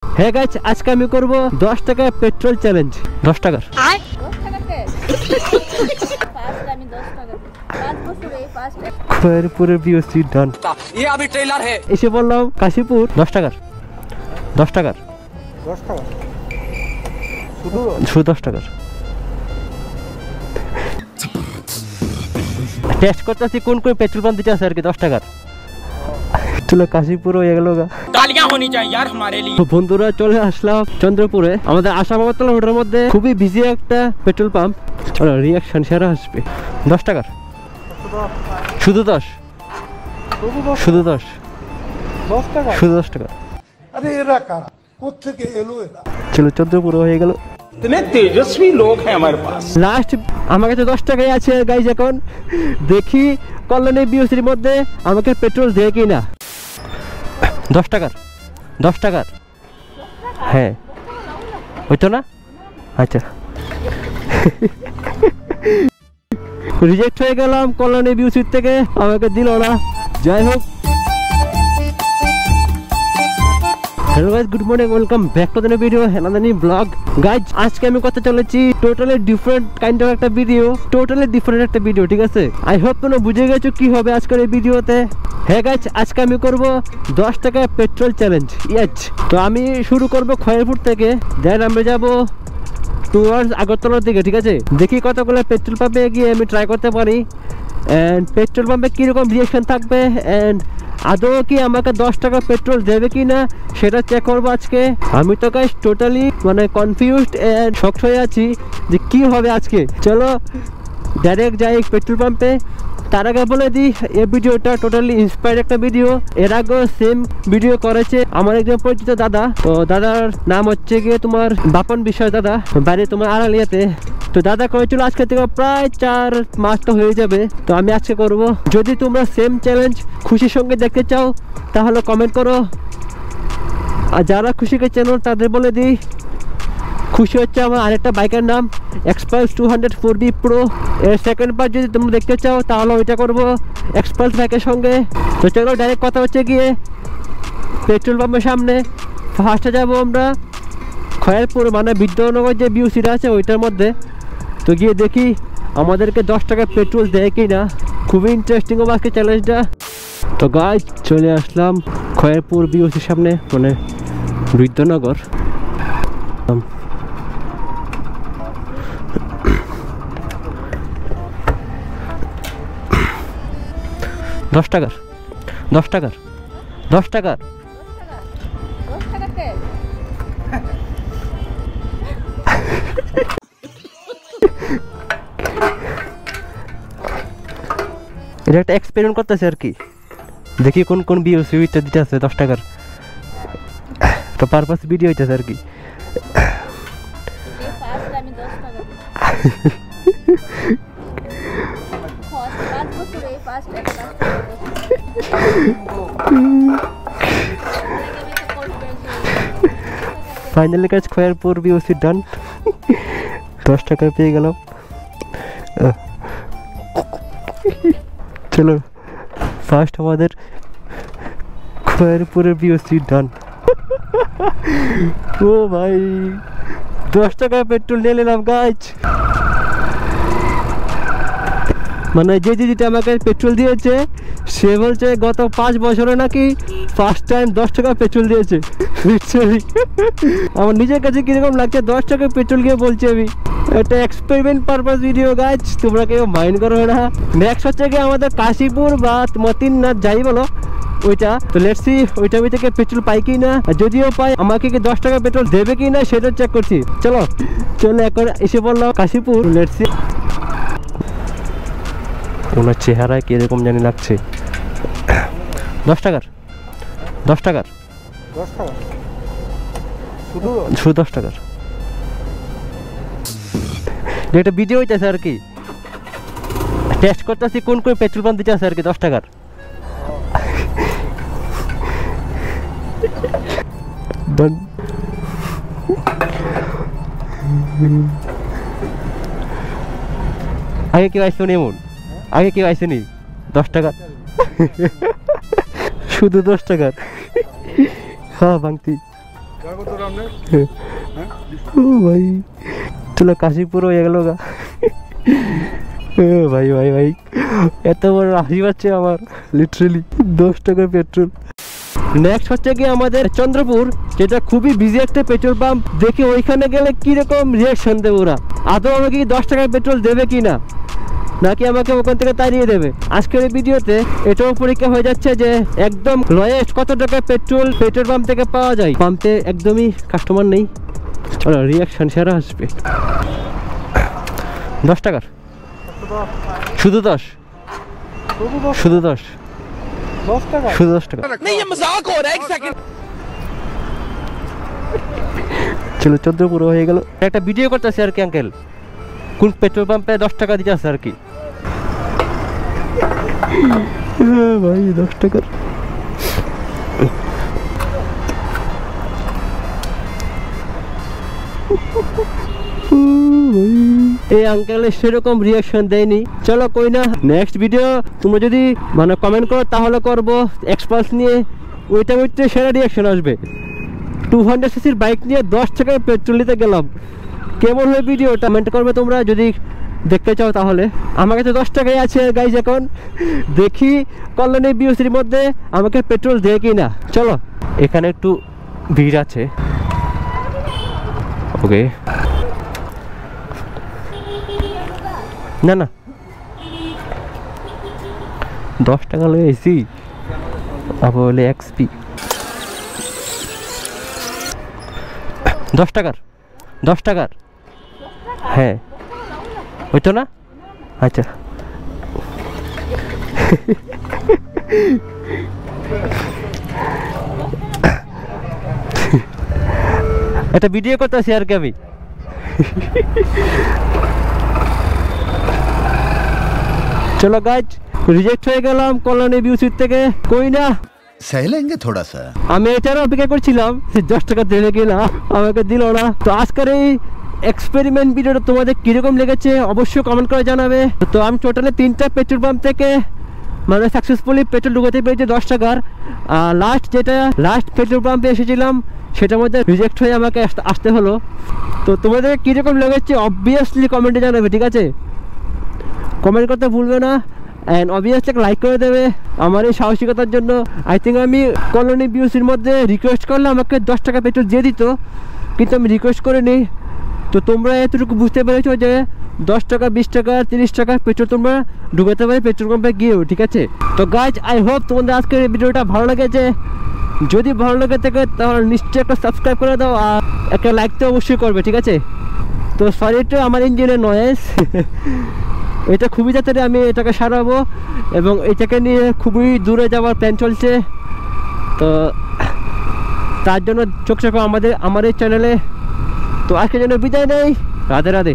হ্যাঁ গাইস, আজকে আমি করব 10 টাকা পেট্রোল চ্যালেঞ্জ। 10 টাকার 10 টাকাতে ফার্স্ট আমি 10 টাকা 5 বছর এই ফার্স্ট খয়েরপুরের বিওসি ডান। ये अभी ट्रेलर है। এসে বললাম কাশীপুর। 10 টাকার 10 টাকার 10 টাকা শুধু 10 টাকার টেস্ট করতেছি কোন কোন পেট্রোল পাম্প দিতে আছে আর কি 10 টাকার। চলো কাশীপুর হয়ে গেল গা। तालियां होनी चाहिए यार हमारे लिए। তো বন্ধুরা চলে আসলাম চন্দ্রপুরে। আমাদের আসামাবাদ রোডের মধ্যে খুবই বিজি একটা পেট্রোল পাম্প। চলো রিয়াকশন সেরা আসবে। 10 টাকার শুধু 10 শুধু 10 10 টাকা শুধু 10 টাকা। আরে এরা কারা কোত্থেকে এলো এরা? চলো চন্দ্রপুর হয়ে গেল। इतने तेजस्वी लोग हैं हमारे पास। লাস্ট আমার কাছে 10 টাকাই আছে গাইজ। এখন দেখি কল্যাণী বিওসির মধ্যে আমাকে পেট্রোল দেয় কি না। 10 টাকার 10 টাকার হ্যাঁ হইতো না। আচ্ছা রিজেক্ট হয়ে গেলাম কল্যাণী বিওসির থেকে, আমাকে দিল না। যাই হোক, hello guys, good morning, welcome back to the video হেনাদানি ব্লগ। গাইজ আজকে আমি কথা চলেছি টোটালি ডিফারেন্ট কাইন্ড অফ একটা ভিডিও, টোটালি ডিফারেন্ট একটা ভিডিও, ঠিক আছে? আই হোপ তোমরা বুঝে গেছো কি হবে আজকের এই ভিডিওতে। হ্যাঁ গাইজ, আজকে আমি করব 10 টাকা পেট্রোল চ্যালেঞ্জ। ইয়েস, তো আমি শুরু করব খয়েরপুর থেকে, দেন আমরা যাব টুয়ার্ডস আগরতলার দিকে, ঠিক আছে? দেখি কতগুলো পেট্রোল পাম্পে গিয়ে আমি ট্রাই করতে পারি, অ্যান্ড পেট্রোল পাম্পে কীরকম রিয়েকশন থাকবে, অ্যান্ড আদৌ কি আমাকে 10 টাকা পেট্রোল দেবে কি না সেটা চেক করবো আজকে। আমি তো গাইস টোটালি মানে কনফিউজড এন্ড শকড হয়ে আছি যে কি হবে আজকে। চলো ডাইরেক্ট যাই পেট্রোল পাম্পে। তার আগে বলে দিই এই ভিডিওটা টোটালি ইন্সপায়ার্ড একটা ভিডিও। এর আগেও সেম ভিডিও করেছে আমার একজন পরিচিত দাদা। তো দাদার নাম হচ্ছে গিয়ে তোমার বাপন বিষয় দাদা, বাড়ি তোমার আড়ালিয়াতে। তো দাদা করেছিল আজকে থেকে প্রায় 4 মাস তো হয়ে যাবে। তো আমি আজকে করব। যদি তোমরা সেম চ্যালেঞ্জ খুশির সঙ্গে দেখতে চাও তাহলে কমেন্ট করো। আর যারা খুশিকে চেনো তাদের বলে দিই, খুশি হচ্ছে আমার আরেকটা বাইকের নাম এক্সপালস 200 4B Pro। এর সেকেন্ড পার্ট যদি তোমরা দেখতে চাও তাহলে ওইটা করবো এক্সপালস বাইকের সঙ্গে। তো চলো ডাইরেক্ট কথা হচ্ছে গিয়ে পেট্রোল পাম্পের সামনে। ফার্স্টে যাবো আমরা খয়েরপুর মানে বিদ্যানগর যে বিওসিটা আছে ওইটার মধ্যে। তো গিয়ে দেখি আমাদেরকে 10 টাকা পেট্রোল দেয় কি না। খুবই ইন্টারেস্টিং হবে আজকে চ্যালেঞ্জটা। তো গাইজ চলে আসলাম খয়েরপুর বিওসির সামনে মানে বিদ্যানগর। 10 টাকার 10 টাকার 10 টাকার 10 টাকাতে এটা একটা এক্সপেরিমেন্ট করতেছে আর কি। দেখি কোন কোন বিওসি ওইটা দিতে আছে 10 টাকার। তো পারপাস ভিডিও হইতেছে আর কি। ফার্স্ট আমি 10 টাকা ফার্স্ট 5 বছর এই ফার্স্ট ফাইনালি কাজ খয়েরপুর বিওসি ডান। 10 টাকা পেয়ে গেলাম। চলো ফার্স্ট আমাদের খয়েরপুরের বিওসি ডান। ও ভাই 10 টাকা পেট্রোল নিয়ে নিলাম গাইজ। মানে যে দিদিটা আমাকে পেট্রোল দিয়েছে সে বলছে গত 5 বছরে নাকি ফার্স্ট টাইম 10 টাকা পেট্রোল দিয়েছে। আমার নিজের কাছে কিরকম লাগছে 10 টাকা পেট্রোল গিয়ে বলছি আমি। এটা এক্সপেরিমেন্ট পারপাস ভিডিও গাইজ, তোমরা কেউ মাইন্ড করো না। নেক্সট হচ্ছে গিয়ে আমাদের কাশীপুর বা মতিননাথ যাই বলো ওইটা। তো লেটস সি ওইটা থেকে পেট্রোল পাই কি না, যদিও পাই আমাকে কি 10 টাকা পেট্রোল দেবে কি না সেটা চেক করছি। চলো চলো এখন এসে বললাম কাশীপুর। লেটস সি ওনার চেহারায় কিরকম জানি লাগছে। 10 টাকার 10 টাকার 10 টাকা শুধু শুধু 10 টাকার। একটা ভিডিও হইতেছে আর কি, টেস্ট করতেছি কোন কোন পেট্রোল পাম্প দিতে আছে আর কি 10 টাকার। আগে কেউ আসতো এমন, আগে কেউ আসেনি 10 টাকা শুধু 10 টাকার। হ্যাঁ ভাঙতি जागो तो हमने ও ভাই চলো কাশি পুরো হয়ে গেল গা ও ভাই ভাই ভাই এত বড় হাসি পাচ্ছে আমার লিটারালি 10 টাকা পেট্রোল। নেক্সট হচ্ছে কি আমাদের চন্দ্রপুর, যেটা খুবই বিজি একটা পেট্রোল পাম্প। দেখি ওইখানে গেলে কিরকম রিয়াকশন দেবে ওরা, আদৌ আমাকে কি 10 টাকার পেট্রোল দেবে কি না, নাকি আমাকে ওখান থেকে তাড়িয়ে দেবে। আজকের এই ভিডিওতে এটাও পরীক্ষা হয়ে যাচ্ছে যে একদম লোয়েস্ট কত টাকা পেট্রোল পাম্প থেকে পাওয়া যায়। পাম্পে একদমই কাস্টমার নেই, চলো রিয়াকশন সেরা আসবে। 10 টাকার শুধু 10, শুধু 10, 10 টাকা শুধু 10 টাকা। नहीं ये मजाक हो रहा है एक सेकंड চলো চন্দ্রপুর হয়ে গেল। একটা ভিডিও করতেছে আর কি আঙ্কেল, কোন পেট্রোল পাম্পে 10 টাকা দিতে আছে আর কি। ভাই 10 টাকার এই আঙ্কেলের সেরকম রিয়াকশন দেয়নি। চলো কই না, নেক্সট ভিডিও তোমরা যদি মানে কমেন্ট করো তাহলে করবো এক্সপালস নিয়ে, ওইটা সেরা রিয়াকশন আসবে। 200 সিসির বাইক নিয়ে 10 টাকায় পেট্রোল নিতে গেলাম, কেমন হয় ভিডিওটা কমেন্ট করবে তোমরা যদি দেখতে চাও। তাহলে আমার কাছে 10 টাকাই আছে গাইজ, এখন দেখি কল্যাণী বিওসির মধ্যে আমাকে পেট্রোল দেয় কি না। চলো এখানে একটু ভিড় আছে, ওকে না না 10 টাকা লয়ে এসি বলে এক্সপি 10 টাকার 10 টাকার হ্যাঁ হইতো না। আচ্ছা একটা ভিডিও করতেছি আর কি আমি। চলো গাইজ রিজেক্ট হয়ে গেলাম কল্যাণী বিউসির থেকে। কই না सह लेंगे थोड़ा सा। আমি এটারও অপেক্ষা করছিলাম 10 টাকা দেবে কিনা, আমাকে দিল না। তো আজকের এই এক্সপেরিমেন্ট ভিডিওটা তোমাদের কিরকম লেগেছে অবশ্যই কমেন্ট করে জানাবে। তো আমি টোটালি 3টা পেট্রোল পাম্প থেকে মানে সাকসেসফুলি পেট্রোল ঢুকাতে পেরেছি 10 টাকার। আর লাস্ট পেট্রোল পাম্পে এসেছিলাম সেটার মধ্যে রিজেক্ট হয়ে আমাকে আসতে হলো। তো তোমাদের কীরকম লেগেছে অবভিয়াসলি কমেন্টে জানাবে, ঠিক আছে? কমেন্ট করতে ভুলবে না, অ্যান্ড অবভিয়াসলি লাইক করে দেবে আমার এই সাহসিকতার জন্য। আই থিঙ্ক আমি কলোনি বিউসির মধ্যে রিকোয়েস্ট করলে আমাকে 10 টাকা পেট্রোল দিয়ে দিত, কিন্তু আমি রিকোয়েস্ট করিনি। তো তোমরা এতটুকু বুঝতে পেরেছো যে 10 টাকা 20 টাকা 30 টাকা পেট্রোল তোমরা ঢুকাতে পারে পেট্রোল পাম্পে গিয়েও, ঠিক আছে? তো গাইজ আই হোপ তোমাদের আজকের এই ভিডিওটা ভালো লেগেছে। যদি ভালো লেগে থাকে তাহলে নিশ্চয়ই একটা সাবস্ক্রাইব করে দাও, আর একটা লাইক তো অবশ্যই করবে, ঠিক আছে? তো সরি একটু আমার ইঞ্জিনের নয়েজ এটা খুবই তাড়াতাড়ি আমি এটাকে সারাবো, এবং এটাকে নিয়ে খুবই দূরে যাওয়ার প্ল্যান চলছে। তো তার জন্য চোখ চোখ আমার এই চ্যানেলে। তো আজকের জন্য বিদায় নেই, রাধে রাধে।